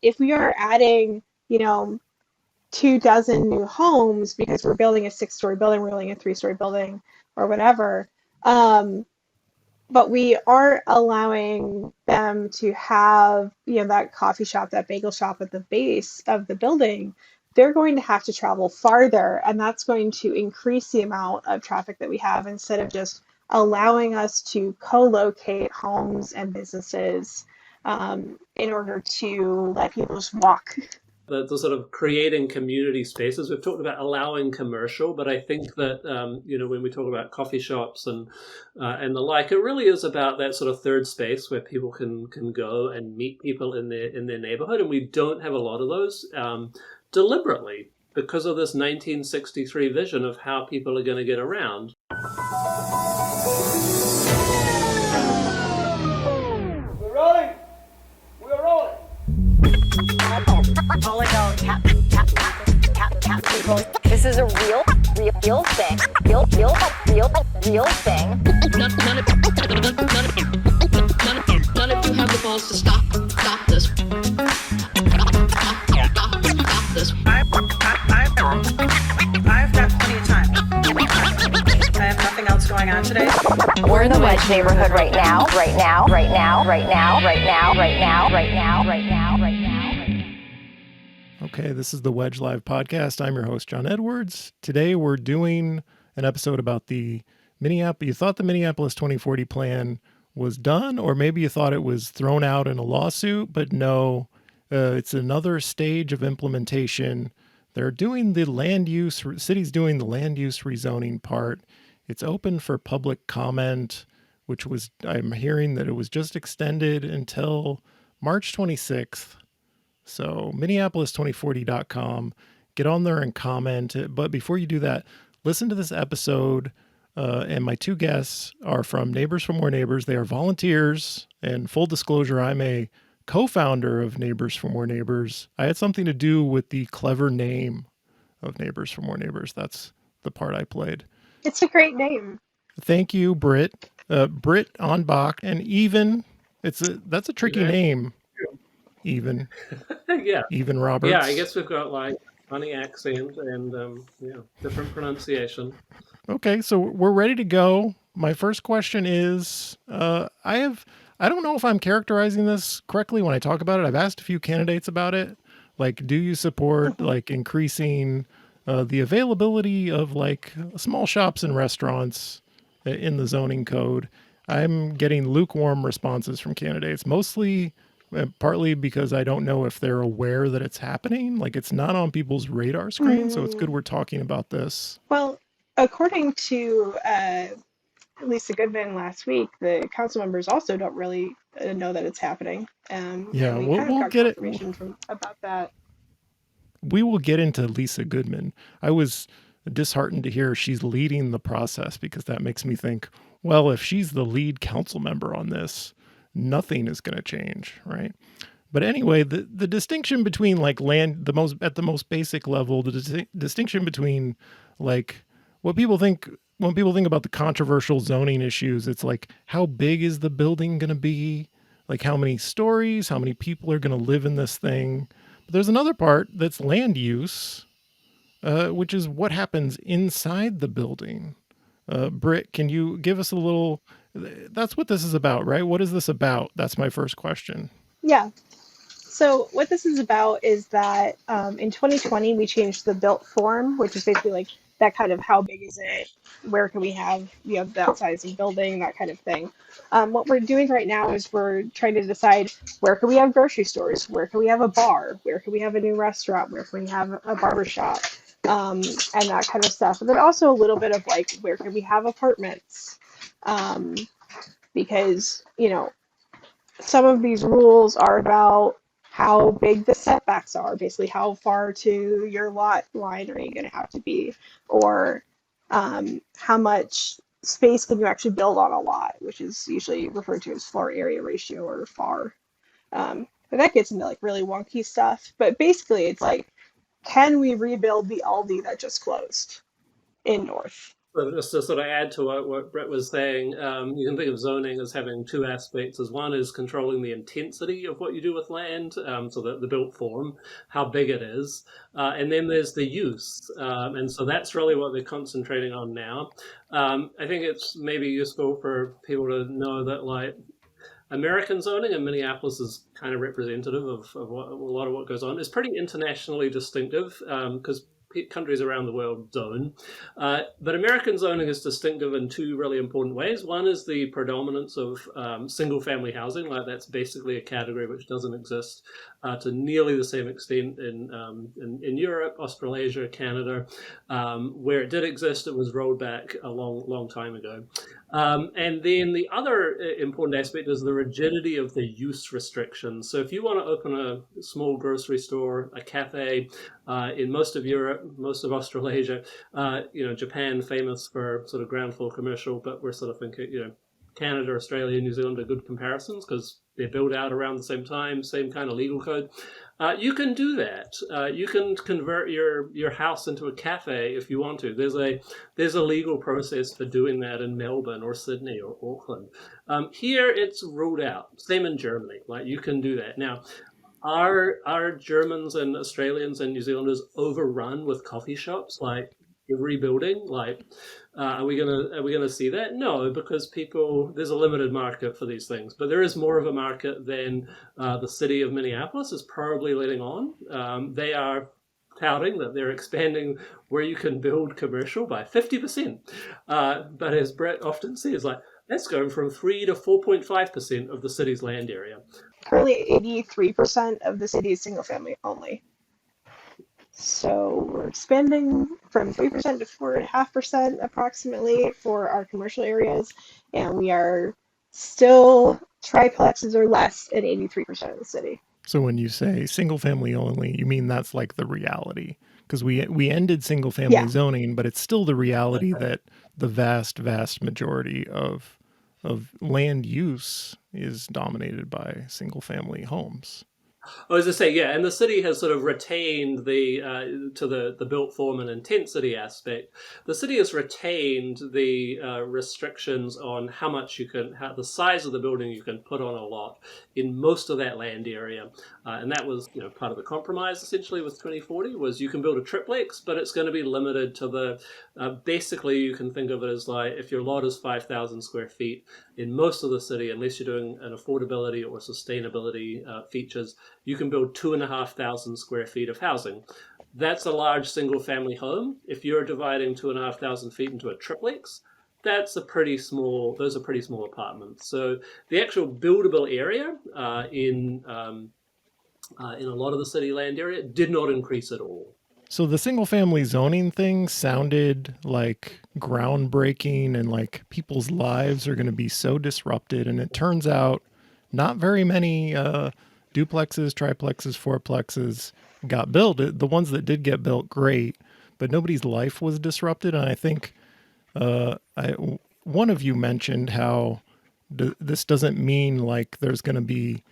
if we are adding, 24 new homes because we're building a 6-story building, we're building a 3-story building or whatever, but we aren't allowing them to have, that coffee shop, that bagel shop at the base of the building, they're going to have to travel farther, and that's going to increase the amount of traffic that we have instead of just allowing us to co-locate homes and businesses in order to let people just walk. The sort of creating community spaces. We've talked about allowing commercial, but I think that when we talk about coffee shops and the like, it really is about that sort of third space where people can go and meet people in their neighborhood, and we don't have a lot of those deliberately because of this 1963 vision of how people are going to get around. We're rolling. We're rolling. This is a real thing. Real thing. None of you have the balls to stop this. Stop this. I've got plenty of time. I have nothing else going on today. We're in the Wedge neighborhood right now. Okay, this is the Wedge Live podcast. I'm your host, John Edwards. Today we're doing an episode about the Minneapolis. You thought the Minneapolis 2040 plan was done, or maybe you thought it was thrown out in a lawsuit, but no, it's another stage of implementation. They're doing the land use, city's doing the land use rezoning part. It's open for public comment, which was, I'm hearing that it was just extended until March 26th. So Minneapolis2040.com, get on there and comment. But before you do that, listen to this episode. And my two guests are from Neighbors for More Neighbors. They are volunteers. And full disclosure, I'm a co-founder of Neighbors for More Neighbors. I had something to do with the clever name of Neighbors for More Neighbors. That's the part I played. It's a great name. Thank you, Brit. Brit Anbacht and Even. That's a tricky name. Even. Yeah. Even Roberts. Yeah, I guess we've got like funny accent and different pronunciation. Okay, so we're ready to go. My first question is, I don't know if I'm characterizing this correctly when I talk about it. I've asked a few candidates about it. Like, do you support like increasing the availability of like small shops and restaurants in the zoning code? I'm getting lukewarm responses from candidates, mostly partly because I don't know if they're aware that it's happening. Like, it's not on people's radar screen, so it's good we're talking about this. Well, according to Lisa Goodman last week, the council members also don't really know that it's happening. Yeah, we we'll got get confirmation about that. We will get into Lisa Goodman. I was disheartened to hear she's leading the process because that makes me think, well, if she's the lead council member on this, nothing is going to change, right? But anyway, the distinction between like land, at the most basic level, the distinction between like what people think when people think about the controversial zoning issues, it's like, how big is the building going to be? Like, how many stories, how many people are going to live in this thing? But there's another part that's land use, which is what happens inside the building. Brit, can you give us a little? That's what this is about, right? What is this about? That's my first question. Yeah. So what this is about is that in 2020, we changed the built form, which is basically like that kind of how big is it? Where can we have, that size of building, that kind of thing. What we're doing right now is we're trying to decide where can we have grocery stores? Where can we have a bar? Where can we have a new restaurant? Where can we have a barber shop? And that kind of stuff. And then also a little bit of like, where can we have apartments? Because, some of these rules are about how big the setbacks are, basically how far to your lot line are you going to have to be, or how much space can you actually build on a lot, which is usually referred to as floor area ratio or FAR. But that gets into like really wonky stuff. But basically, it's like, can we rebuild the Aldi that just closed in North? So just to sort of add to what Brit was saying, you can think of zoning as having two aspects. As one is controlling the intensity of what you do with land, so the built form, how big it is, and then there's the use, and so that's really what they're concentrating on now. I think it's maybe useful for people to know that like American zoning, and Minneapolis is kind of representative of what, a lot of what goes on. It's pretty internationally distinctive because countries around the world zone. But American zoning is distinctive in two really important ways. One is the predominance of single family housing, like that's basically a category which doesn't exist to nearly the same extent in Europe, Australasia, Canada. Where it did exist, it was rolled back a long time ago. And then the other important aspect is the rigidity of the use restrictions. So if you want to open a small grocery store, a cafe, in most of Europe, most of Australasia, Japan famous for sort of ground floor commercial, but we're sort of thinking, Canada, Australia, New Zealand are good comparisons because they're built out around the same time, same kind of legal code. You can do that. You can convert your house into a cafe if you want to. There's a legal process for doing that in Melbourne or Sydney or Auckland. Here it's ruled out. Same in Germany. Like you can do that now. Are Germans and Australians and New Zealanders overrun with coffee shops like every building? Like, are we gonna see that? No, because there's a limited market for these things, but there is more of a market than the city of Minneapolis is probably letting on. They are touting that they're expanding where you can build commercial by 50%. But as Brett often says, like that's going from 3 to 4.5% of the city's land area. Currently, 83% of the city is single family only. So we're expanding from 3% to 4.5% approximately for our commercial areas, and we are still triplexes or less in 83% of the city. So when you say single family only, you mean that's like the reality? Because we ended single family zoning, but it's still the reality that the vast majority of land use is dominated by single family homes. As I say, yeah, and the city has sort of retained to the built form and intensity aspect. The city has retained the restrictions on how much the size of the building you can put on a lot in most of that land area, and that was part of the compromise essentially with 2040 was you can build a triplex, but it's going to be limited to basically you can think of it as like if your lot is 5,000 square feet in most of the city, unless you're doing an affordability or sustainability features. You can build 2,500 square feet of housing. That's a large single family home. If you're dividing 2,500 feet into a triplex, those are pretty small apartments. So the actual buildable area in a lot of the city land area did not increase at all. So the single family zoning thing sounded like groundbreaking and like people's lives are going to be so disrupted. And it turns out not very many duplexes, triplexes, fourplexes got built. The ones that did get built, great, but nobody's life was disrupted. And I think one of you mentioned how this doesn't mean like there's going to be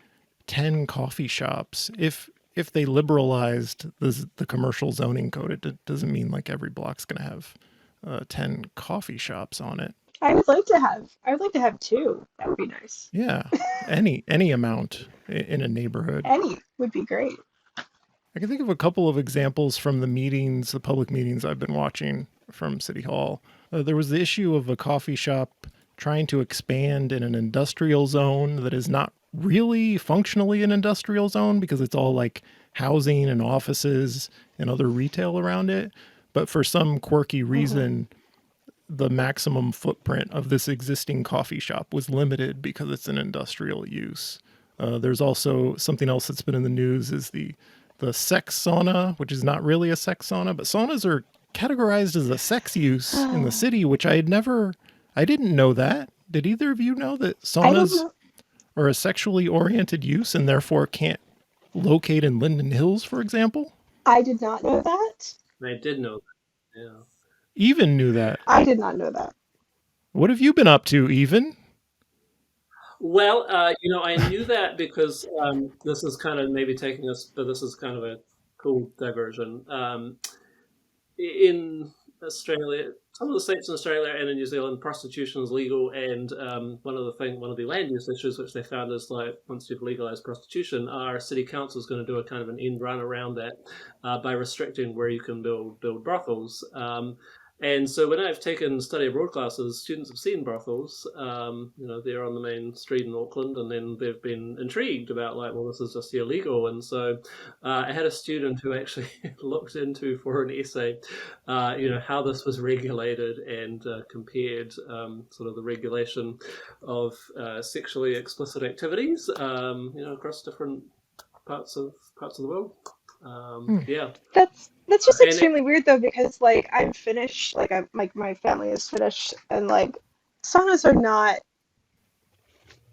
10 coffee shops. If they liberalized the commercial zoning code, it doesn't mean like every block's going to have 10 coffee shops on it. I would like to have 2. That would be nice. Yeah, any amount in a neighborhood. Any would be great. I can think of a couple of examples from the public meetings I've been watching from City Hall. There was the issue of a coffee shop trying to expand in an industrial zone that is not really functionally an industrial zone because it's all like housing and offices and other retail around it. But for some quirky reason, the maximum footprint of this existing coffee shop was limited because it's an industrial use. There's also something else that's been in the news is the sex sauna, which is not really a sex sauna, but saunas are categorized as a sex use in the city, which I didn't know that. Did either of you know that saunas are a sexually oriented use and therefore can't locate in Linden Hills, for example? I did not know that. I did know that, yeah. Even knew that. I did not know that. What have you been up to, Even? Well, I knew that because this is kind of maybe taking us, but this is kind of a cool diversion. In Australia, some of the states in Australia and in New Zealand, prostitution is legal, and one of the land use issues which they found is like once you've legalized prostitution, our city council is going to do a kind of an end run around that by restricting where you can build brothels. And so when I've taken study abroad classes, students have seen brothels. They're on the main street in Auckland, and then they've been intrigued about like, well, this is just illegal. And so I had a student who actually looked into for an essay, how this was regulated and compared sort of the regulation of sexually explicit activities, across different parts of the world. Yeah. That's just And extremely weird though, because like I'm Finnish, like my family is Finnish, and like saunas are not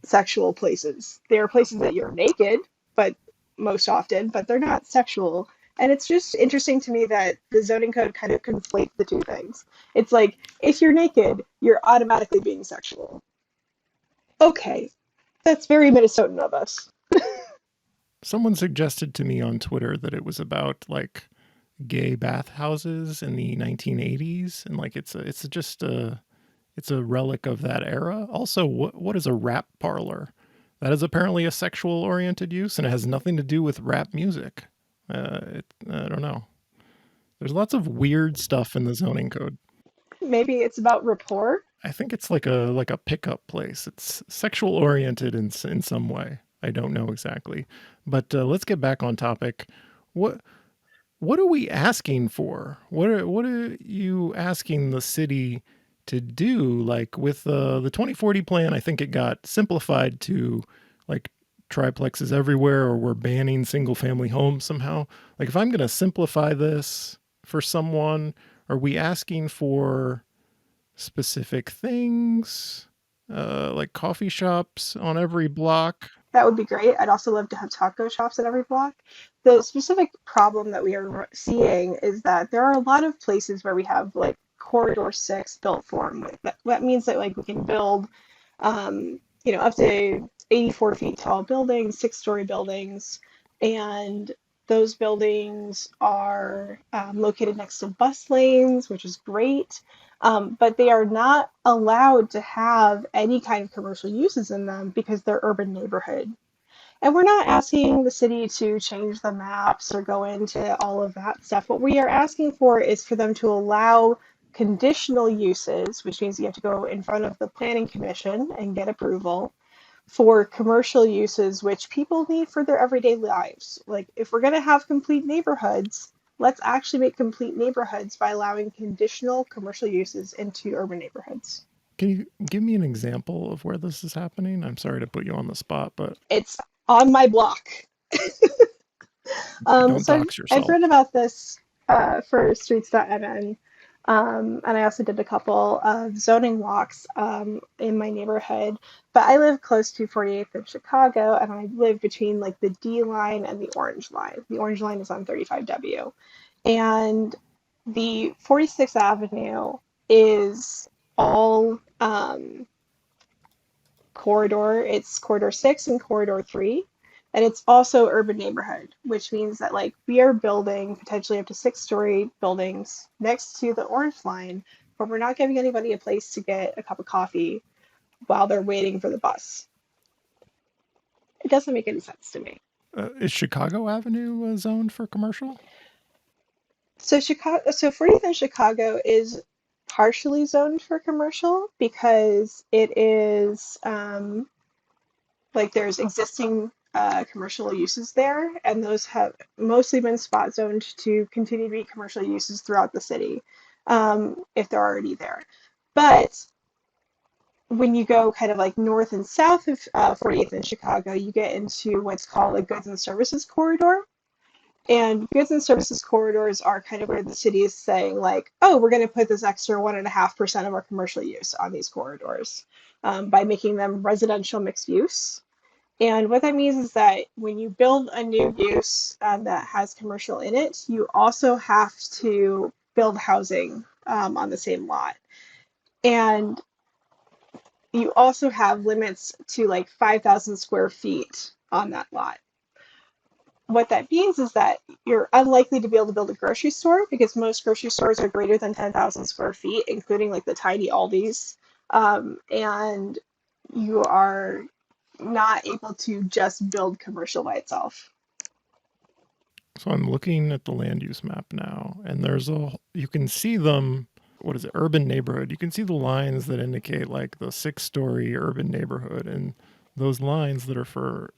sexual places. They are places that you're naked, but most often, but they're not sexual. And it's just interesting to me that the zoning code kind of conflates the two things. It's like if you're naked, you're automatically being sexual. Okay, that's very Minnesotan of us. Someone suggested to me on Twitter that it was about like gay bathhouses in the 1980s, and like it's a relic of that era. Also, what is a rap parlor? That is apparently a sexual oriented use, and it has nothing to do with rap music. I don't know. There's lots of weird stuff in the zoning code. Maybe it's about rapport. I think it's like a pickup place. It's sexual oriented in some way. I don't know exactly, but let's get back on topic. What are we asking for? What are you asking the city to do? Like with the 2040 plan, I think it got simplified to like triplexes everywhere, or we're banning single family homes somehow. Like if I'm going to simplify this for someone, are we asking for specific things, like coffee shops on every block? That would be great. I'd also love to have taco shops at every block. The specific problem that we are seeing is that there are a lot of places where we have like corridor 6 built form. That means that like we can build, up to 84 feet tall buildings, 6-story buildings, and those buildings are located next to bus lanes, which is great. But they are not allowed to have any kind of commercial uses in them because they're urban neighborhood. And we're not asking the city to change the maps or go into all of that stuff. What we are asking for is for them to allow conditional uses, which means you have to go in front of the planning commission and get approval for commercial uses, which people need for their everyday lives. Like if we're going to have complete neighborhoods, let's actually make complete neighborhoods by allowing conditional commercial uses into urban neighborhoods. Can you give me an example of where this is happening? I'm sorry to put you on the spot, but It's on my block. don't So dox I've yourself. read about this for streets.mn. And I also did a couple of zoning walks in my neighborhood. But I live close to 48th in Chicago, and I live between like the D line and the Orange line. The Orange line is on 35W. And the 46th Avenue is all corridor. It's corridor 6 and corridor 3. And it's also urban neighborhood, which means that like we are building potentially up to 6-story buildings next to the Orange line, but we're not giving anybody a place to get a cup of coffee while they're waiting for the bus. It doesn't make any sense to me. Is Chicago Avenue zoned for commercial? So 40th in Chicago is partially zoned for commercial because it is like there's existing commercial uses there, and those have mostly been spot zoned to continue to be commercial uses throughout the city if they're already there. But when you go kind of like north and south of 40th in Chicago, you get into what's called a goods and services corridor. And goods and services corridors are kind of where the city is saying like, oh, we're going to put this extra 1.5% of our commercial use on these corridors by making them residential mixed use. And what that means is that when you build a new use that has commercial in it, you also have to build housing on the same lot. And you also have limits to like 5,000 square feet on that lot. What that means is that you're unlikely to be able to build a grocery store because most grocery stores are greater than 10,000 square feet, including like the tiny Aldi's. And you are not able to just build commercial by itself. So I'm looking at the land use map now, and you can see them. What is it? Urban neighborhood. You can see the lines that indicate like the 6-story urban neighborhood, and those lines that are for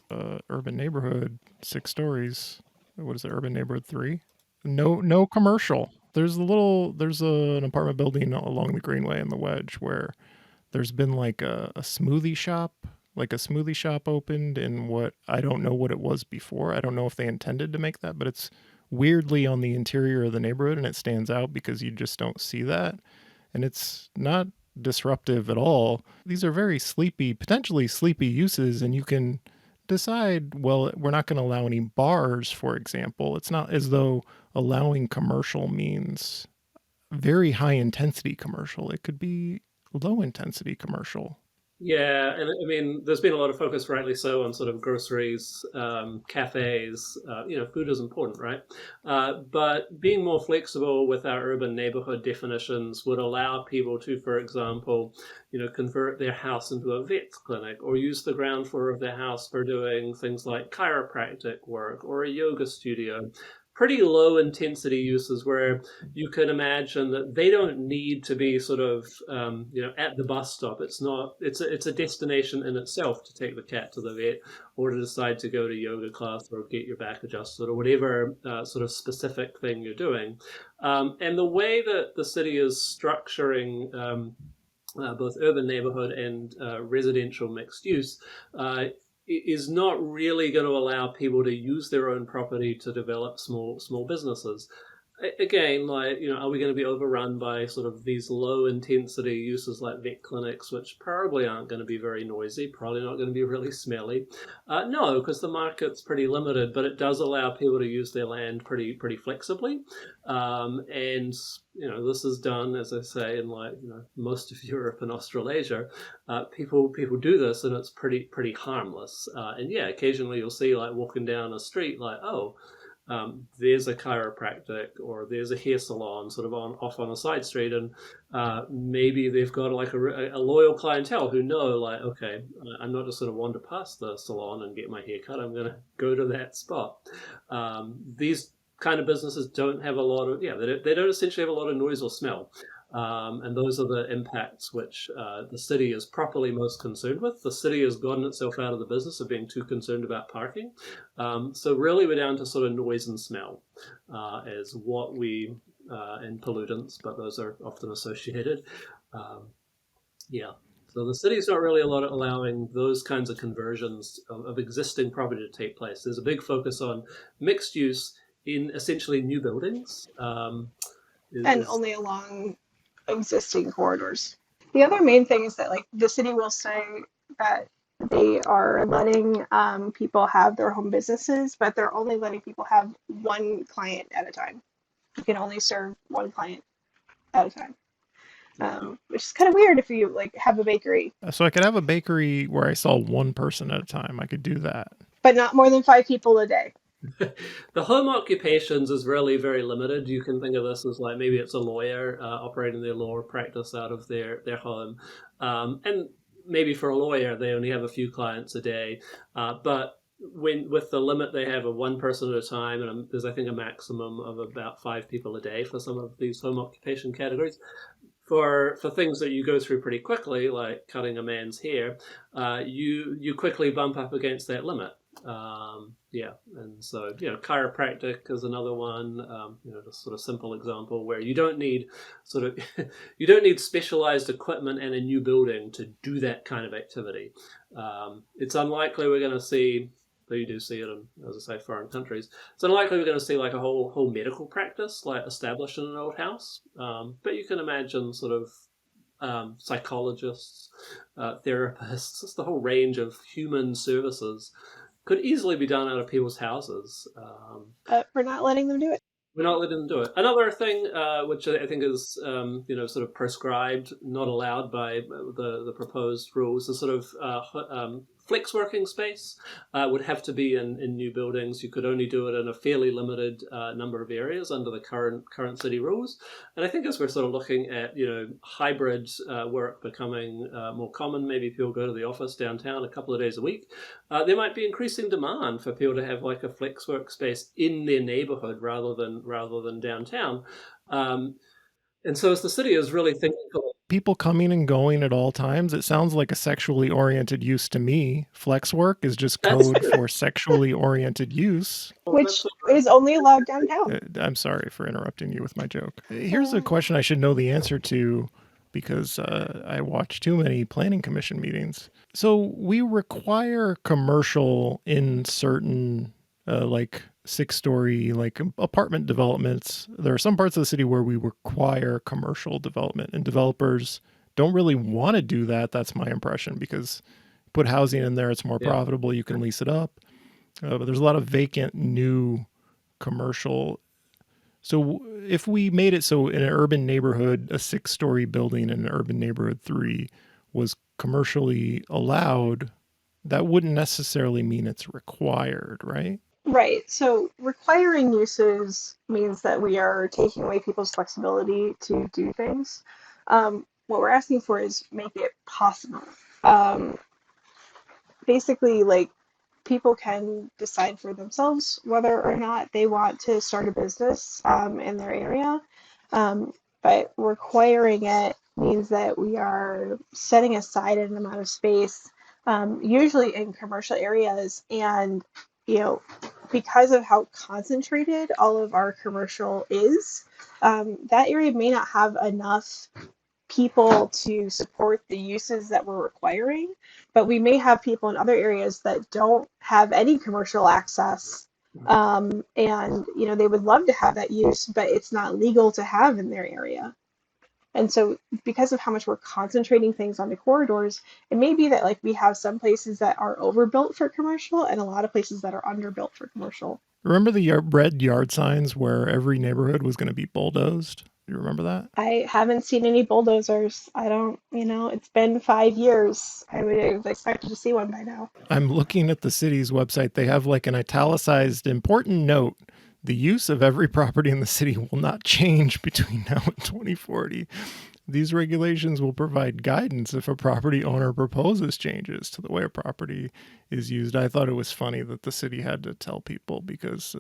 urban neighborhood 6 stories. What is it? Urban neighborhood 3. No commercial. There's an apartment building along the Greenway and the Wedge where there's been like a smoothie shop, opened in what I don't know what it was before. I don't know if they intended to make that, but it's weirdly on the interior of the neighborhood and it stands out because you just don't see that. And it's not disruptive at all. These are very potentially sleepy uses, and you can decide, well, we're not going to allow any bars, for example. It's not as though allowing commercial means very high intensity commercial. It could be low intensity commercial. Yeah, and I mean, there's been a lot of focus, rightly so, on sort of groceries, cafes. Food is important, right? But being more flexible with our urban neighborhood definitions would allow people to, for example, convert their house into a vet clinic or use the ground floor of their house for doing things like chiropractic work or a yoga studio. Pretty low intensity uses where you can imagine that they don't need to be sort of at the bus stop. It's a destination in itself to take the cat to the vet or to decide to go to yoga class or get your back adjusted or whatever sort of specific thing you're doing. And the way that the city is structuring both urban neighborhood and residential mixed use is not really going to allow people to use their own property to develop small businesses. Again, are we going to be overrun by sort of these low intensity uses like vet clinics, which probably aren't going to be very noisy, probably not going to be really smelly? No, because the market's pretty limited, but it does allow people to use their land pretty flexibly. And this is done, as I say, in most of Europe and Australasia. People do this, and it's pretty harmless. And yeah, occasionally you'll see walking down a street there's a chiropractic or there's a hair salon sort of off on a side street, and maybe they've got a loyal clientele who know okay, I'm not just going to wander past the salon and get my hair cut. I'm going to go to that spot. These kind of businesses don't have a lot of they don't essentially have a lot of noise or smell. And those are the impacts which the city is properly most concerned with. The city has gotten itself out of the business of being too concerned about parking. So really we're down to sort of noise and smell as what we, and pollutants, but those are often associated. So the city's not really allowing those kinds of conversions of existing property to take place. There's a big focus on mixed use in essentially new buildings. And only along existing corridors. The other main thing is that the city will say that they are letting people have their home businesses, but they're only letting people have one client at a time. You can only serve one client at a time, which is kind of weird if you have a bakery. So I could have a bakery where I sell one person at a time. I could do that, but not more than 5 people a day. The home occupations is really very limited. You can think of this as maybe it's a lawyer operating their law practice out of their home. And maybe for a lawyer, they only have a few clients a day. But with the limit they have of one person at a time, and there's, I think, a maximum of about 5 people a day for some of these home occupation categories. For things that you go through pretty quickly, like cutting a man's hair, you quickly bump up against that limit. And so chiropractic is another one. Just sort of simple example where you don't need specialized equipment and a new building to do that kind of activity. It's unlikely we're going to see, though you do see it in, as I say, foreign countries. It's unlikely we're going to see a whole medical practice established in an old house. But you can imagine sort of psychologists, therapists, just the whole range of human services could easily be done out of people's houses. We're not letting them do it. We're not letting them do it. Another thing, which I think is, sort of prescribed, not allowed by the proposed rules, is sort of flex working space would have to be in new buildings. You could only do it in a fairly limited number of areas under the current city rules. And I think as we're sort of looking at, hybrid work becoming more common, maybe people go to the office downtown a couple of days a week, there might be increasing demand for people to have like a flex workspace in their neighborhood rather than downtown. And so as the city is really thinking, people coming and going at all times, it sounds like a sexually oriented use to me. Flex work is just code for sexually oriented use. Which is only allowed downtown. I'm sorry for interrupting you with my joke. Here's a question I should know the answer to because I watch too many planning commission meetings. So we require commercial in certain like 6-story like apartment developments. There are some parts of the city where we require commercial development, and developers don't really want to do that. That's my impression, because put housing in there, it's more profitable. You can lease it up. But there's a lot of vacant new commercial. So if we made it so in an urban neighborhood, a 6-story building in an urban neighborhood 3 was commercially allowed, that wouldn't necessarily mean it's required, right? Right. So requiring uses means that we are taking away people's flexibility to do things. What we're asking for is make it possible. Basically, like, people can decide for themselves whether or not they want to start a business in their area. But requiring it means that we are setting aside an amount of space, usually in commercial areas, and because of how concentrated all of our commercial is, that area may not have enough people to support the uses that we're requiring, but we may have people in other areas that don't have any commercial access, and they would love to have that use, but it's not legal to have in their area. And so because of how much we're concentrating things on the corridors, it may be that like we have some places that are overbuilt for commercial and a lot of places that are underbuilt for commercial. Remember the red yard signs where every neighborhood was going to be bulldozed? You remember that? I haven't seen any bulldozers. I don't, it's been 5 years. I would have expected to see one by now. I'm looking at the city's website. They have like an italicized important note. The use of every property in the city will not change between now and 2040. These regulations will provide guidance if a property owner proposes changes to the way a property is used. I thought it was funny that the city had to tell people because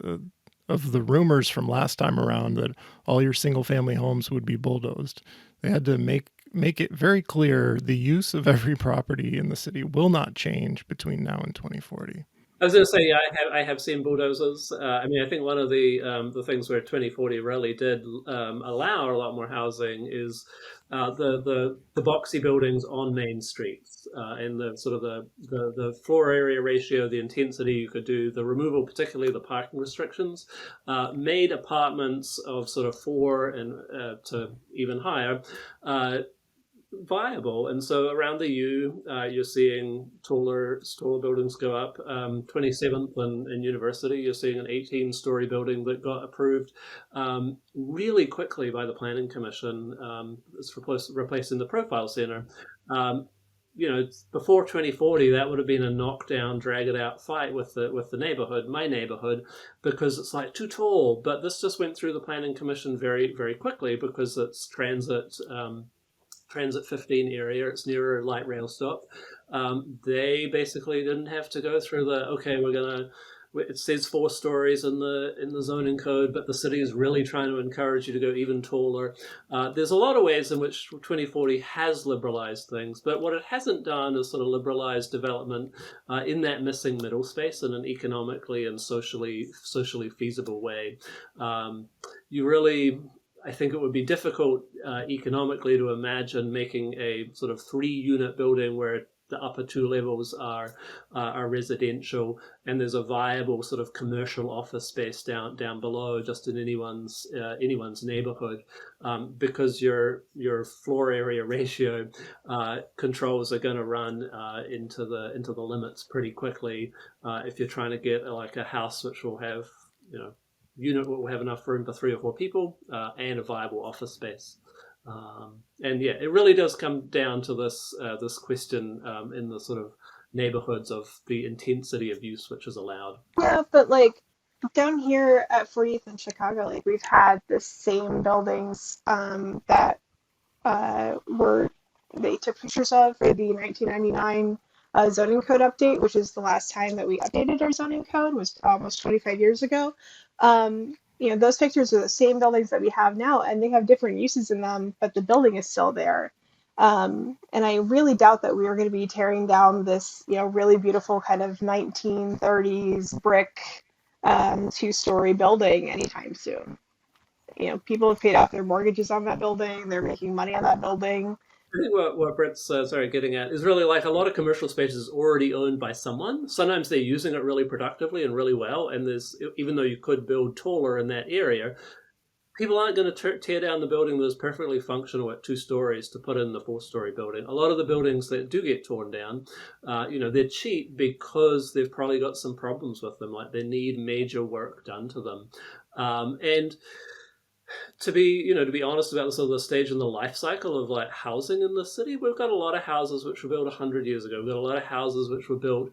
of the rumors from last time around that all your single family homes would be bulldozed. They had to make it very clear the use of every property in the city will not change between now and 2040. I was going to say, yeah, I have seen bulldozers. I think one of the things where 2040 really did allow a lot more housing is the boxy buildings on main streets and the sort of the floor area ratio, the intensity you could do, the removal, particularly the parking restrictions, made apartments of sort of 4 and to even higher viable. And so around the U, you're seeing taller buildings go up. 27th and University, you're seeing an 18-story building that got approved really quickly by the Planning Commission. It's replacing the Profile Center. Before 2040, that would have been a knockdown, drag it out fight with the neighborhood, my neighborhood, because it's like too tall. But this just went through the Planning Commission very, very quickly because it's transit 15 area, it's near a light rail stop. They basically didn't have to go through it says 4 stories in the zoning code, but the city is really trying to encourage you to go even taller. There's a lot of ways in which 2040 has liberalized things, but what it hasn't done is sort of liberalize development in that missing middle space in an economically and socially feasible way. I think it would be difficult economically to imagine making a sort of 3-unit building where the upper 2 levels are residential and there's a viable sort of commercial office space down below, just in anyone's neighborhood, because your floor area ratio controls are going to run into the limits pretty quickly if you're trying to get like a house which will have unit will have enough room for 3 or 4 people and a viable office space. And yeah, it really does come down to this question in the sort of neighborhoods of the intensity of use which is allowed. Yeah, but like down here at 40th in Chicago, like we've had the same buildings that were they took pictures of for the 1999 zoning code update, which is the last time that we updated our zoning code, was almost 25 years ago. Those pictures are the same buildings that we have now, and they have different uses in them, but the building is still there. And I really doubt that we are going to be tearing down this, really beautiful kind of 1930s brick two-story building anytime soon. People have paid off their mortgages on that building. They're making money on that building. I think what Brit's getting at is really like a lot of commercial space is already owned by someone. Sometimes they're using it really productively and really well, and even though you could build taller in that area, people aren't going to tear down the building that's perfectly functional at 2 stories to put in the 4-story building. A lot of the buildings that do get torn down, they're cheap because they've probably got some problems with them, like they need major work done to them. And to be honest about the stage in the life cycle of like housing in the city, we've got a lot of houses which were built 100 years ago. We've got a lot of houses which were built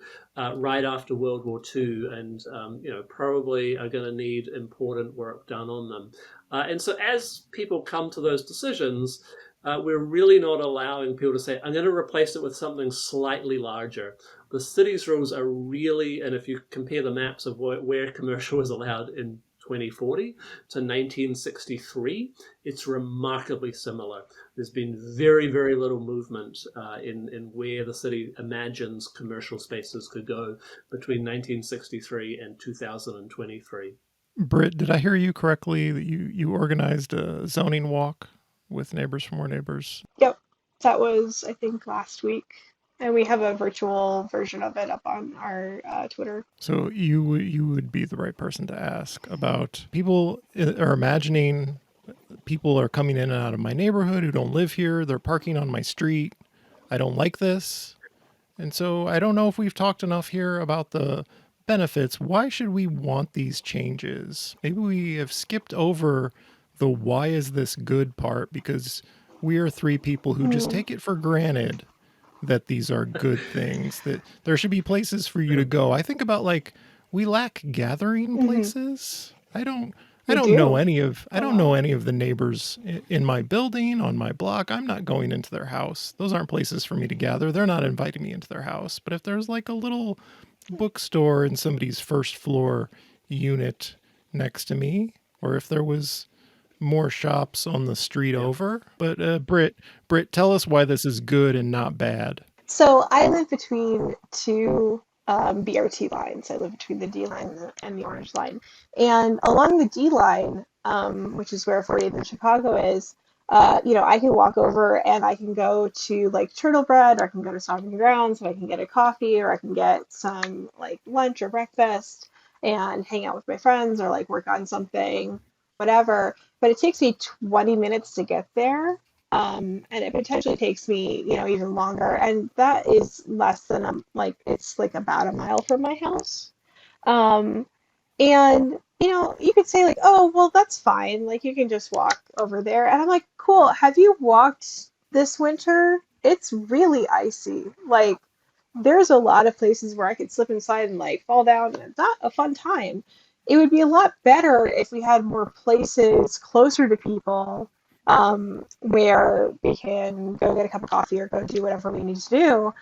right after World War II, and probably are going to need important work done on them. And so as people come to those decisions, we're really not allowing people to say, I'm going to replace it with something slightly larger. The city's rules are really, and if you compare the maps of where commercial is allowed in 2040 to 1963, it's remarkably similar. There's been very, very little movement in where the city imagines commercial spaces could go between 1963 and 2023. Brit, did I hear you correctly that you organized a zoning walk with Neighbors for More Neighbors? Yep, that was, I think, last week. And we have a virtual version of it up on our Twitter. So you would be the right person to ask about people are imagining people are coming in and out of my neighborhood who don't live here. They're parking on my street. I don't like this. And so I don't know if we've talked enough here about the benefits. Why should we want these changes? Maybe we have skipped over the why is this good part because we are 3 people who just take it for granted that these are good things, that there should be places for you to go. I think about like we lack gathering places. I don't know any of the neighbors in my building, on my block. I'm not going into their house. Those aren't places for me to gather. They're not inviting me into their house. But if there's like a little bookstore in somebody's first floor unit next to me, or if there was more shops on the street over. But Brit, tell us why this is good and not bad. So I live between 2 BRT lines. I live between the D line and the orange line. And along the D line, which is where 40th in Chicago is, I can walk over and I can go to like Turtle Bread, or I can go to Stomping Grounds, and I can get a coffee, or I can get some like lunch or breakfast and hang out with my friends, or like work on something, whatever. But it takes me 20 minutes to get there. And it potentially takes me, even longer. And that is less than, it's like about a mile from my house. And, you could say like, oh, well, that's fine. Like you can just walk over there. And I'm like, cool. Have you walked this winter? It's really icy. Like there's a lot of places where I could slip inside and like fall down, and it's not a fun time. It would be a lot better if we had more places closer to people where we can go get a cup of coffee or go do whatever we need to do.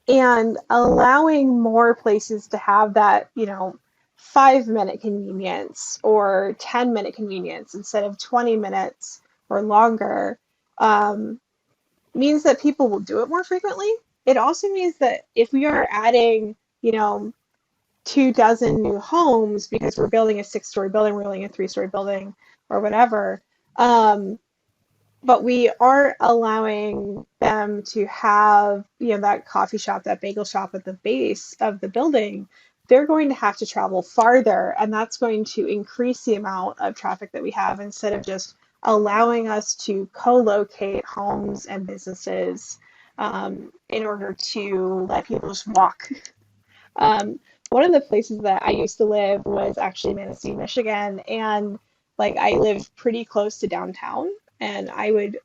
And allowing more places to have that, 5-minute convenience or 10-minute convenience instead of 20 minutes or longer means that people will do it more frequently. It also means that if we are adding, 24 new homes because we're building a 6-story building, we're building a 3-story building or whatever, but we aren't allowing them to have, that coffee shop, that bagel shop at the base of the building. They're going to have to travel farther, and that's going to increase the amount of traffic that we have instead of just allowing us to co-locate homes and businesses in order to let people just walk. One of the places that I used to live was actually Manistee, Michigan, and like I lived pretty close to downtown, and I would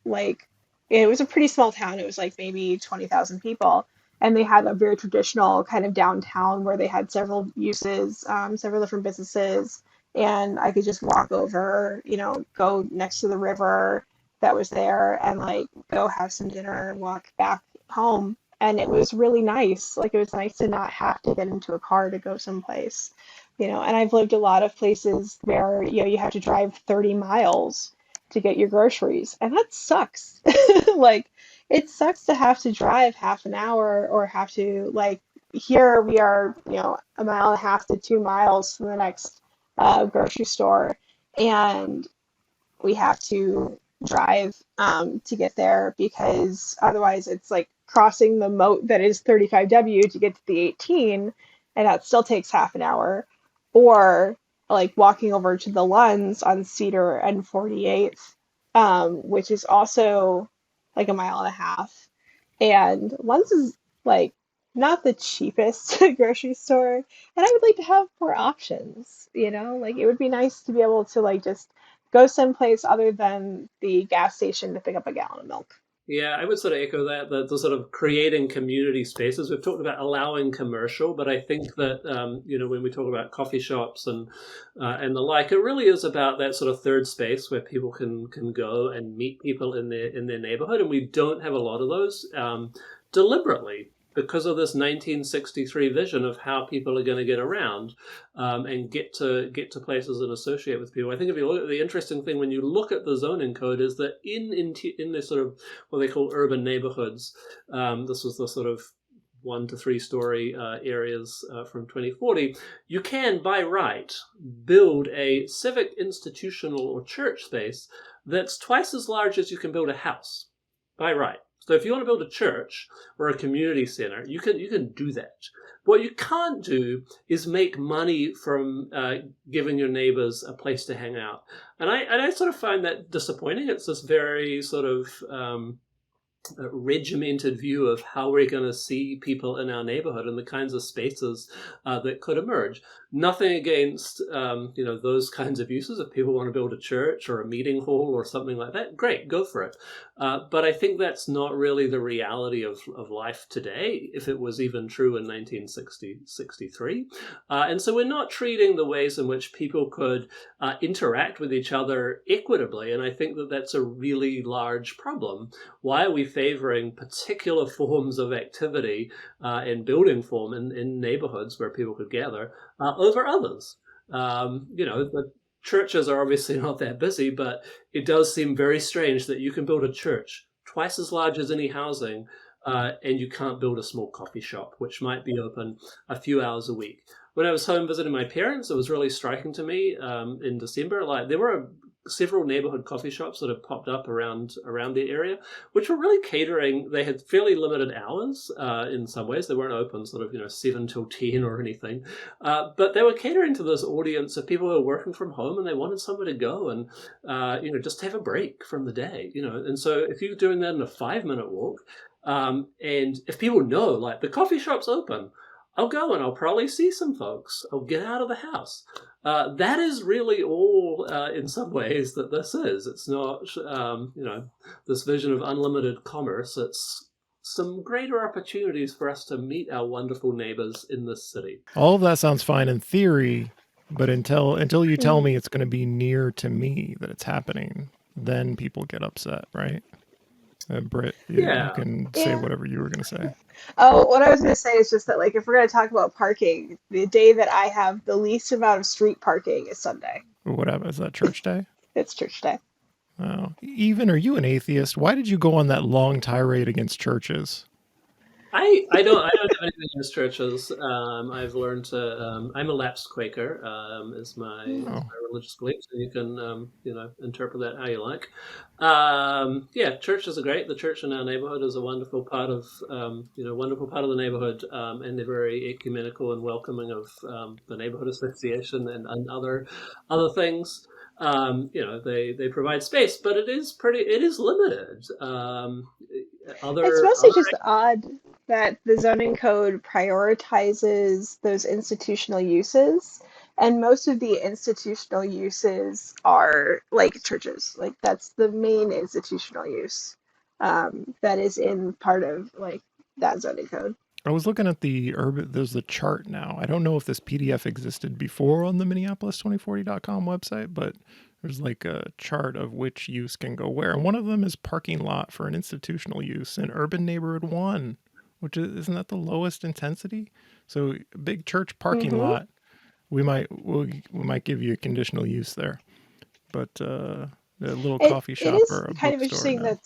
it was a pretty small town. It was like maybe 20,000 people, and they had a very traditional kind of downtown where they had several uses, several different businesses, and I could just walk over, go next to the river that was there and like go have some dinner and walk back home. And it was really nice. Like it was nice to not have to get into a car to go someplace, and I've lived a lot of places where, you have to drive 30 miles to get your groceries, and that sucks. Like it sucks to have to drive half an hour or have to like here we are, a mile and a half to 2 miles to the next grocery store, and we have to drive to get there because otherwise it's like crossing the moat that is 35W to get to the 18, and that still takes half an hour, or like walking over to the Lunds on Cedar and 48th, which is also like a mile and a half. And Lunds is like not the cheapest grocery store, and I would like to have more options, like it would be nice to be able to like just go someplace other than the gas station to pick up a gallon of milk. Yeah, I would sort of echo that, the sort of creating community spaces. We've talked about allowing commercial, but I think that, when we talk about coffee shops and the like, it really is about that sort of third space where people can go and meet people in their neighborhood. And we don't have a lot of those deliberately, because of this 1963 vision of how people are going to get around and get to places and associate with people. I think if you look at the interesting thing when you look at the zoning code is that in this sort of what they call urban neighborhoods, this was the sort of 1 to 3 story areas from 2040, you can by right build a civic, institutional, or church space that's twice as large as you can build a house by right. So if you want to build a church or a community center, you can do that. What you can't do is make money from giving your neighbors a place to hang out. And I sort of find that disappointing. It's this very sort of regimented view of how we're going to see people in our neighborhood and the kinds of spaces that could emerge. Nothing against those kinds of uses. If people want to build a church or a meeting hall or something like that, great, go for it. But I think that's not really the reality of life today, if it was even true in 1963. And so we're not treating the ways in which people could interact with each other equitably. And I think that that's a really large problem. Why are we favoring particular forms of activity and building form in neighborhoods where people could gather over others? The churches are obviously not that busy, but it does seem very strange that you can build a church twice as large as any housing and you can't build a small coffee shop, which might be open a few hours a week. When I was home visiting my parents, it was really striking to me in December. Like there were several neighborhood coffee shops that have popped up around the area, which were really catering. They had fairly limited hours in some ways. They weren't open sort of 7 till 10 or anything, but they were catering to this audience of people who are working from home and they wanted somewhere to go and just have a break from the day. And so if you're doing that in a 5-minute walk, and if people know like the coffee shop's open, I'll go and I'll probably see some folks. I'll get out of the house. That is really all, in some ways, that this is. It's not, this vision of unlimited commerce. It's some greater opportunities for us to meet our wonderful neighbors in this city. All of that sounds fine in theory, but until you tell me it's going to be near to me that it's happening, then people get upset, right? Brit, you can say whatever you were going to say. Oh, what I was going to say is just that, like, if we're going to talk about parking, the day that I have the least amount of street parking is Sunday. Whatever. Is that church day? It's church day. Oh. Are you an atheist? Why did you go on that long tirade against churches? I don't have anything against churches. I've learned to. I'm a lapsed Quaker. Is my religious belief. So you can interpret that how you like. Churches are great. The church in our neighborhood is a wonderful part of the neighborhood, and they're very ecumenical and welcoming of the neighborhood association and other things. They provide space, but it is limited. It's mostly just odd that the zoning code prioritizes those institutional uses, and most of the institutional uses are like churches. Like that's the main institutional use that is in part of like that zoning code. I was looking at the urban, there's a chart now. I don't know if this PDF existed before on the Minneapolis2040.com website, but there's like a chart of which use can go where. And one of them is parking lot for an institutional use in urban neighborhood 1, which isn't that the lowest intensity? So big church parking Hmm. lot, we might give you a conditional use there. But a little coffee It shop is or a kind of bookstore, interesting no. that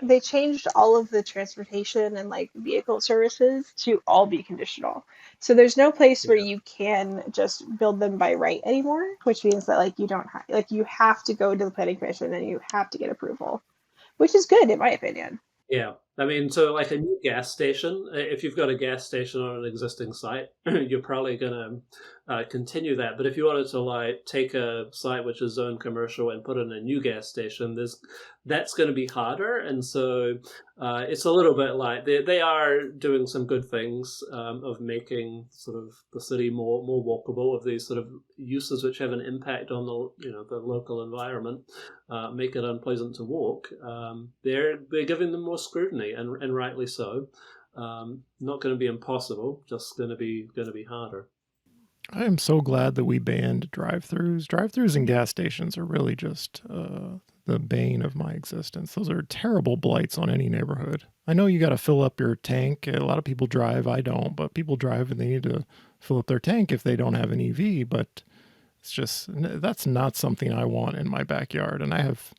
they changed all of the transportation and like vehicle services to all be conditional. So there's no place where Yeah. you can just build them by right anymore, which means that like you don't like you have to go to the planning commission and you have to get approval, which is good in my opinion. Yeah. I mean, so like a new gas station, if you've got a gas station on an existing site, you're probably going to continue that. But if you wanted to like take a site which is zoned commercial and put in a new gas station, that's going to be harder. And so it's a little bit like they are doing some good things of making sort of the city more walkable, of these sort of uses which have an impact on the local environment, make it unpleasant to walk. They're giving them more scrutiny, and rightly so. Not going to be impossible, just going to be harder. I am so glad that we banned drive-throughs. Drive-throughs and gas stations are really just the bane of my existence. Those are terrible blights on any neighborhood. I know you got to fill up your tank. A lot of people drive. I don't, but people drive and they need to fill up their tank if they don't have an EV. But it's just that's not something I want in my backyard. And I have,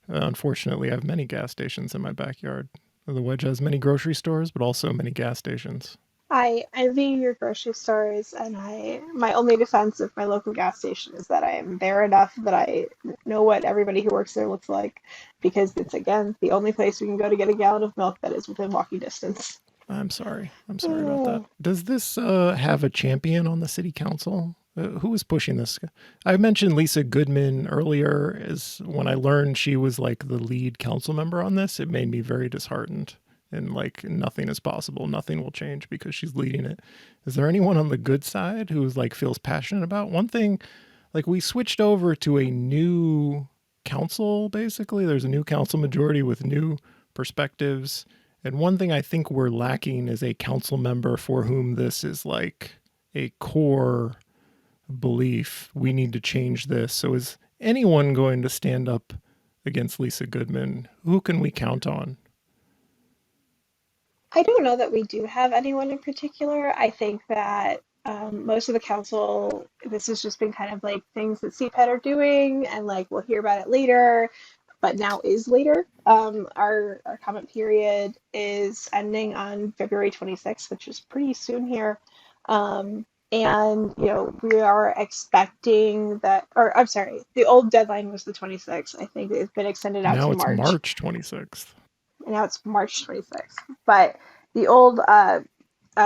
unfortunately, I have many gas stations in my backyard. The Wedge has many grocery stores, but also many gas stations. I envy your grocery stores, and my only defense of my local gas station is that I am there enough that I know what everybody who works there looks like, because it's again the only place we can go to get a gallon of milk that is within walking distance. I'm sorry. I'm sorry about that. Oh, Does this have a champion on the city council? Who is pushing this? I mentioned Lisa Goodman earlier. As when I learned she was like the lead council member on this, it made me very disheartened. And like nothing is possible. Nothing will change because she's leading it. Is there anyone on the good side who's like feels passionate about one thing? Like we switched over to a new council. Basically, there's a new council majority with new perspectives. And one thing I think we're lacking is a council member for whom this is like a core belief. We need to change this. So is anyone going to stand up against Lisa Goodman? Who can we count on? I don't know that we do have anyone in particular. I think that most of the council, this has just been kind of like things that CPED are doing, and like we'll hear about it later, but now is later. Our comment period is ending on February 26th, which is pretty soon here. And we are expecting that, or I'm sorry, the old deadline was the 26th. I think it's been extended out Now to it's March, March 26th. and now it's March 26th. But the old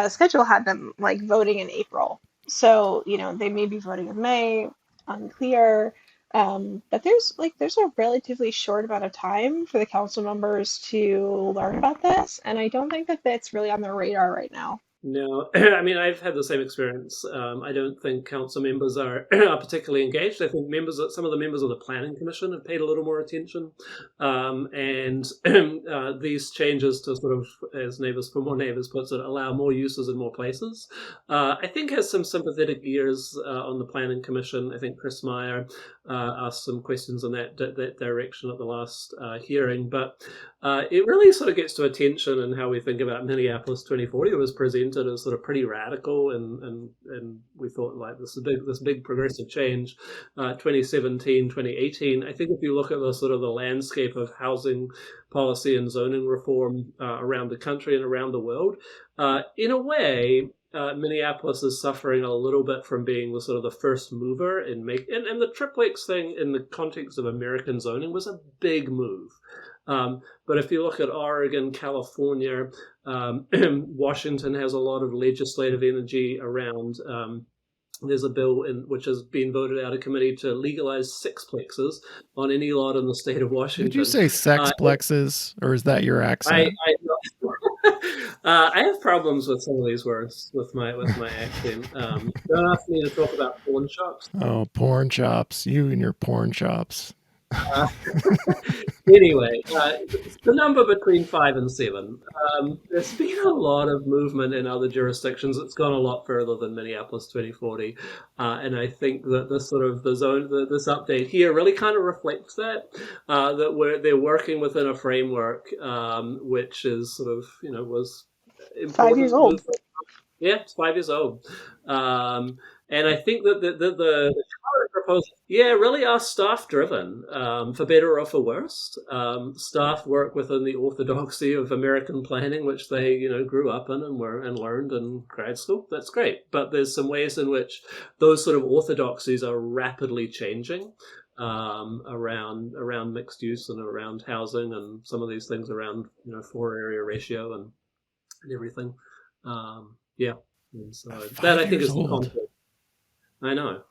schedule had them like voting in April. So, they may be voting in May, unclear. But there's a relatively short amount of time for the council members to learn about this, and I don't think that that's really on their radar right now. No, I mean I've had the same experience. I don't think council members are particularly engaged. I think some of the members of the planning commission have paid a little more attention, and these changes to sort of, as Neighbors for More Neighbors puts it, allow more uses in more places. I think has some sympathetic ears on the planning commission. I think Chris Meyer asked some questions in that direction at the last hearing, but it really sort of gets to attention and how we think about Minneapolis 2040. It was presented as sort of pretty radical, and we thought like this big progressive change, 2017, 2018. I think if you look at the sort of the landscape of housing policy and zoning reform around the country and around the world, in a way, Minneapolis is suffering a little bit from being the sort of the first mover and the triplex thing in the context of American zoning was a big move. But if you look at Oregon, California, Washington has a lot of legislative energy around. There's a bill which has been voted out of committee to legalize sixplexes on any lot in the state of Did you Washington. say sexplexes, or is that your I accent? I have problems with some of these words with my accent. Don't ask me to talk about pawn shops. Oh, porn chops. You and your porn chops. Anyway, the number between 5 and 7. There's been a lot of movement in other jurisdictions. It's gone a lot further than Minneapolis 2040, and I think that this sort of this update here really kind of reflects that they're working within a framework which is sort of was 5 years important old. movement. Yeah, it's 5 years old. And I think that the current proposal, really are staff driven, for better or for worse. Staff work within the orthodoxy of American planning, which they grew up in and learned in grad school. That's great, but there's some ways in which those sort of orthodoxies are rapidly changing around mixed use and around housing and some of these things around floor area ratio and everything. Yeah. And so that I think is the conflict. I know.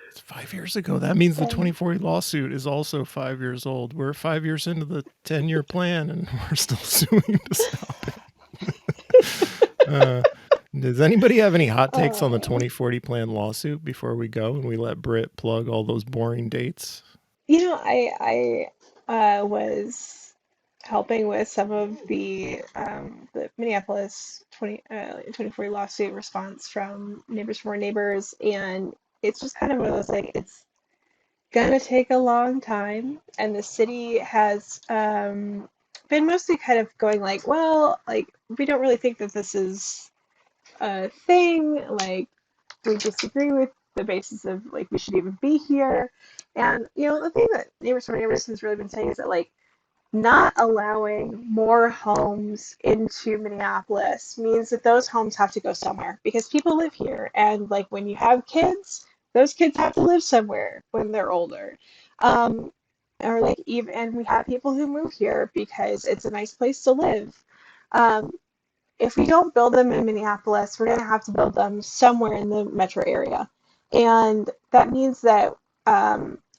It's 5 years ago. That means the 2040 lawsuit is also 5 years old. We're 5 years into the 10-year plan, and we're still suing to stop it. Does anybody have any hot takes on the 2040 plan lawsuit before we go and we let Brit plug all those boring dates? I was helping with some of the Minneapolis 2040 lawsuit response from Neighbors for More Neighbors, and it's just kind of one of those, like, it's gonna take a long time, and the city has been mostly kind of going like, well, like, we don't really think that this is a thing, like, we disagree with the basis of, like, we should even be here. And the thing that Neighbors for Neighbors has really been saying is that, like, not allowing more homes into Minneapolis means that those homes have to go somewhere because people live here, and, like, when you have kids, those kids have to live somewhere when they're older. Or, like, even, and we have people who move here because it's a nice place to live. Um, if we don't build them in Minneapolis, we're going to have to build them somewhere in the metro area. And that means that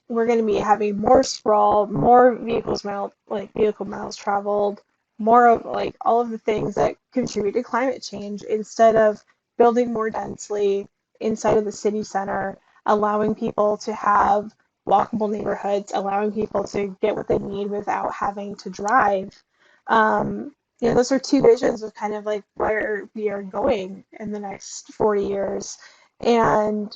we're going to be having more sprawl, more vehicle miles traveled, more of, like, all of the things that contribute to climate change, instead of building more densely inside of the city center, allowing people to have walkable neighborhoods, allowing people to get what they need without having to drive. Those are two visions of kind of like where we are going in the next 40 years. And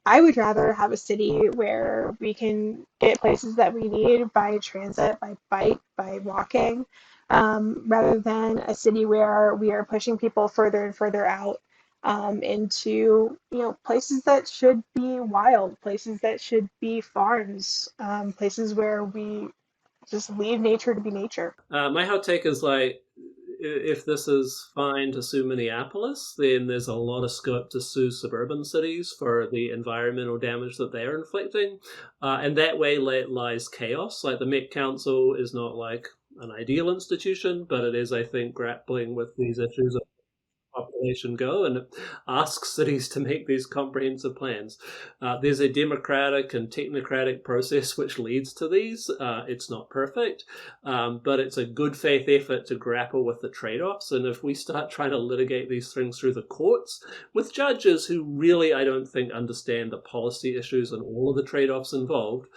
I would rather have a city where we can get places that we need by transit, by bike, by walking, rather than a city where we are pushing people further and further out into places that should be wild, places that should be farms, places where we just leave nature to be nature. My hot take is, like, if this is fine to sue Minneapolis, then there's a lot of scope to sue suburban cities for the environmental damage that they're inflicting. And that way lies chaos. Like, the Met Council is not like an ideal institution, but it is, I think, grappling with these issues of population go and ask cities to make these comprehensive plans. There's a democratic and technocratic process which leads to these. It's not perfect, but it's a good faith effort to grapple with the trade-offs. And if we start trying to litigate these things through the courts with judges who really, I don't think, understand the policy issues and all of the trade-offs involved,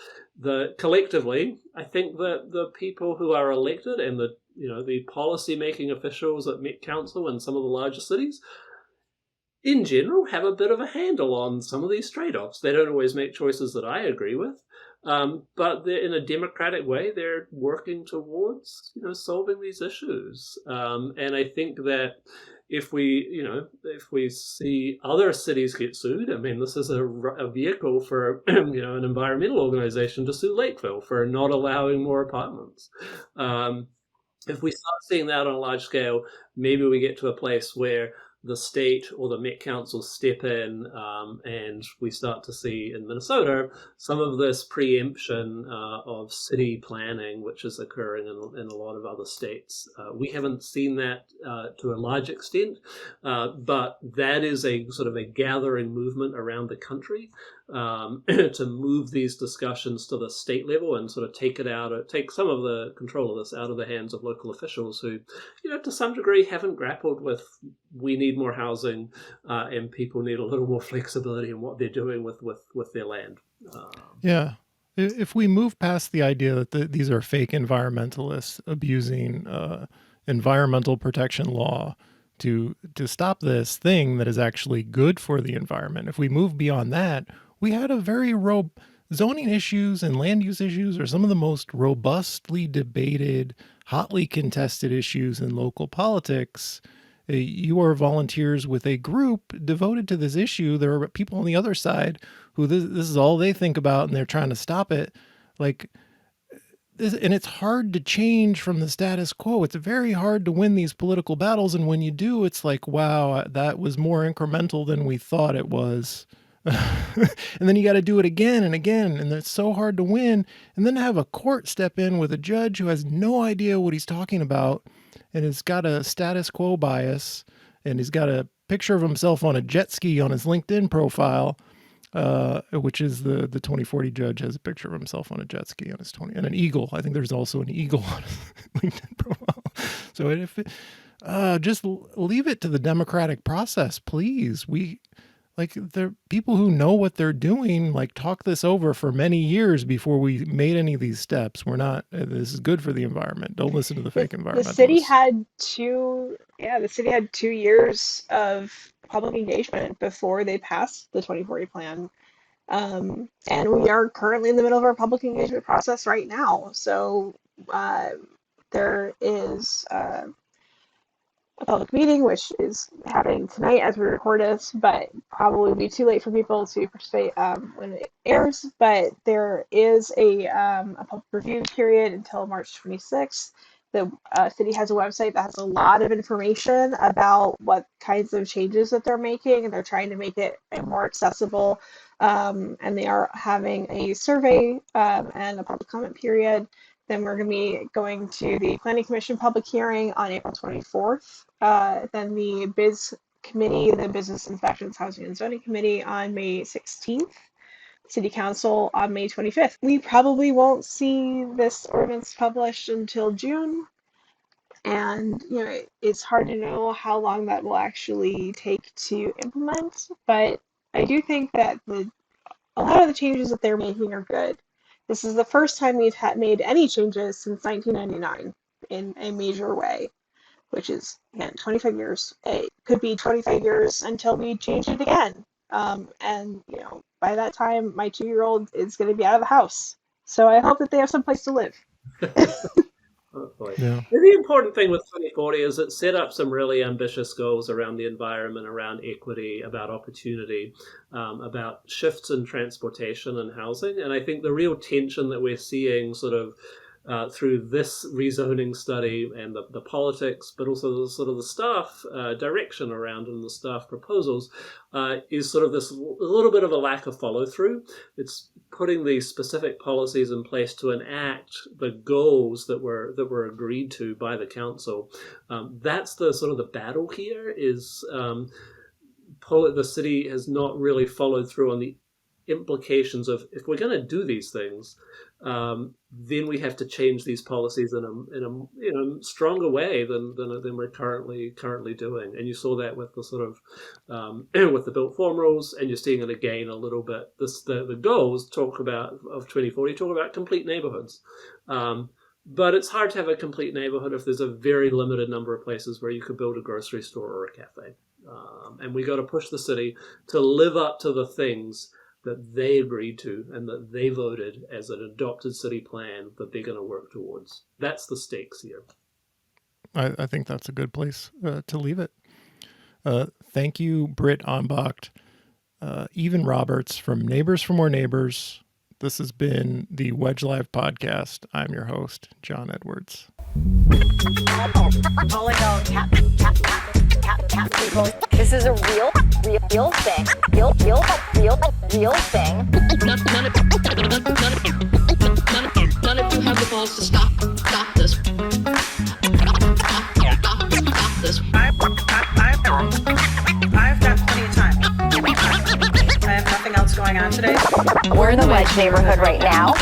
collectively, I think that the people who are elected and the policy-making officials at Met Council and some of the larger cities, in general, have a bit of a handle on some of these trade-offs. They don't always make choices that I agree with, but they're, in a democratic way, they're working towards solving these issues. And I think that if we see other cities get sued, I mean, this is a vehicle for an environmental organization to sue Lakeville for not allowing more apartments. If we start seeing that on a large scale, maybe we get to a place where the state or the Met Council step in, and we start to see in Minnesota some of this preemption of city planning, which is occurring in a lot of other states. We haven't seen that to a large extent, but that is a sort of a gathering movement around the country to move these discussions to the state level and sort of take some of the control of this out of the hands of local officials who, to some degree, haven't grappled with we need more housing, and people need a little more flexibility in what they're doing with their land. Yeah. If we move past the idea that these are fake environmentalists abusing environmental protection law to stop this thing that is actually good for the environment, if we move beyond that, we had a very zoning issues and land use issues are some of the most robustly debated, hotly contested issues in local politics. You are volunteers with a group devoted to this issue. There are people on the other side who this is all they think about and they're trying to stop it. Like this, and it's hard to change from the status quo. It's very hard to win these political battles. And when you do, it's like, wow, that was more incremental than we thought it was. And then you got to do it again and again. And it's so hard to win. And then to have a court step in with a judge who has no idea what he's talking about and has got a status quo bias and he's got a picture of himself on a jet ski on his LinkedIn profile, which is the 2040 judge has a picture of himself on a jet ski on his and an eagle. I think there's also an eagle on his LinkedIn profile. So if just leave it to the democratic process, please. The people who know what they're doing, talk this over for many years before we made any of these steps. We're not, this is good for the environment. Don't listen to the fake environmentalists. The city had 2 years of public engagement before they passed the 2040 plan. And we are currently in the middle of our public engagement process right now. So there is a public meeting, which is happening tonight as we record this, but probably be too late for people to participate when it airs. But there is a public review period until March 26th. The city has a website that has a lot of information about what kinds of changes that they're making, and they're trying to make it more accessible. And they are having a survey and a public comment period. Then we're going to be going to the Planning Commission public hearing on April 24th. Then the BIZ committee, the Business Inspections, Housing and Zoning Committee on May 16th. City Council on May 25th. We probably won't see this ordinance published until June. And, it's hard to know how long that will actually take to implement. But I do think that a lot of the changes that they're making are good. This is the first time we've made any changes since 1999 in a major way, which is, again, 25 years. It could be 25 years until we change it again. And, by that time, my 2-year-old is going to be out of the house. So I hope that they have some place to live. Yeah. The important thing with 2040 is it set up some really ambitious goals around the environment, around equity, about opportunity, about shifts in transportation and housing. And I think the real tension that we're seeing sort of through this rezoning study and the politics, but also the staff direction around and the staff proposals is sort of this little bit of a lack of follow through. It's putting these specific policies in place to enact the goals that were agreed to by the council. That's the sort of the battle here is the city has not really followed through on the implications of if we're going to do these things, then we have to change these policies in a stronger way than we're currently doing. And you saw that with the sort of with the built form rules, and you're seeing it again a little bit. The goals of 2040 talk about complete neighborhoods. But it's hard to have a complete neighborhood if there's a very limited number of places where you could build a grocery store or a cafe. And we got to push the city to live up to the things that they agreed to and that they voted as an adopted city plan that they're going to work towards. That's the stakes here. I think that's a good place to leave it. Thank you, Brit Anbacht, Even Roberts from Neighbors for More Neighbors. This has been the Wedge Live podcast. I'm your host, John Edwards. This is a real thing. Real thing. None of you have the balls to stop this. Stop this. I've got plenty of time. I have nothing else going on today. We're in the Wedge neighborhood right now.